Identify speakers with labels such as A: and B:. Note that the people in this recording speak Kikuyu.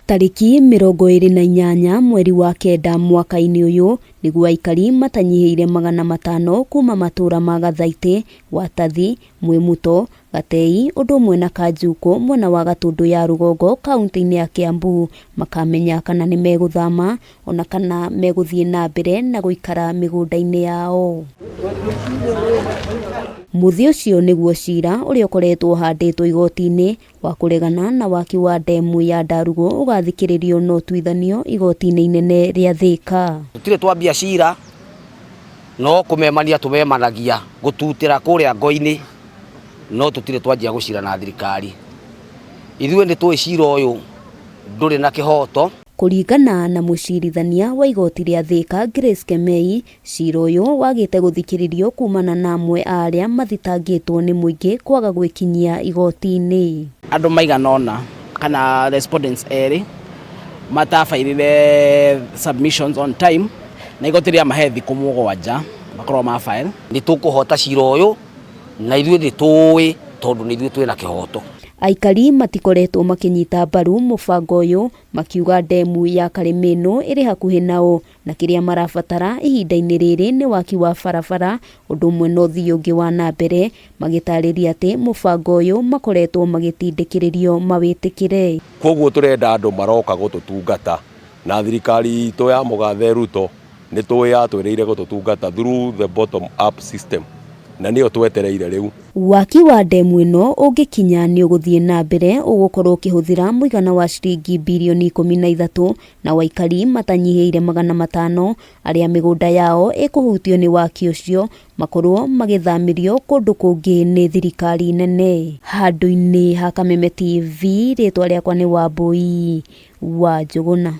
A: Tariki 28 mweri wa kenda mwaka-ini uyu niguo aikari matanyihiire 500 kuma matura ma Gathaiti, Watathi, Mwimuto, Gatei undu umwe na Kanjuku mwena wa Gatundu ya Rugongo kaunti-ini ya Kiambu makamenya kana ni meguthama ona kana meguthie na mbere na guikara migunda-ini yao. Muthi ucio niguo cira uria ukoretwo handitwo igoti-ini wa kuregana na waki wa ndemu ya Ndarugu ugathikiririo no twithanio igoti-ini inene ria Thika.
B: Tutire twambia cira no kumemania tumemanagia gututira kuria ngo-ini no tutire twanjia gucira na thirikari. Ithuĩ ni twi cira uyu nduri na kihoto.
A: Kuringana na mucirithania wa igoti ria Thika Grace Kemei, cira uyu wagite guthikiririo kumana na amwe aria mathitangitwo ni muingi kwaga gwikinyia igoti-ini.
C: Andu maiganona kana respondents eri matafairire submissions on time na igoti ria mahe thiku mugwanja makorwo ma file.
B: Ni tukuhota cira uyu na ithuĩ ni tuwi tondu ni ithuĩ twina kihoto.
A: Aikari matikoretwo makinyita mbaru mubango uyu makiuga ndemu ya Karimeno iri hakuhi nao na kiria marabatara ihinda-ini riri ni waki wa barabara undu umwe no thii ungi wa na mbere magitariria ati mubango uyu makoretwo magitindikiririo mawitikire.
D: Koguo turenda andu maroka gututungata na thirikari itu ya Mugathe Ruto ni tuwi atwireire gututungata through the bottom up system na niyo twetereire riu.
A: Waki wa ndemu ino ungikinya ni uguthie na mbere ugukorwo ukihuthira muigana wa ciringi bilioni 13 na waikari matanyihiire 500 aria migunda yao ikuhutio ni waki ucio makorwo magithamirio kundu kungi ni thirikari nene. Handu-ini ha Kameme TV ritwa riakwa ni Wambui wa Njuguna.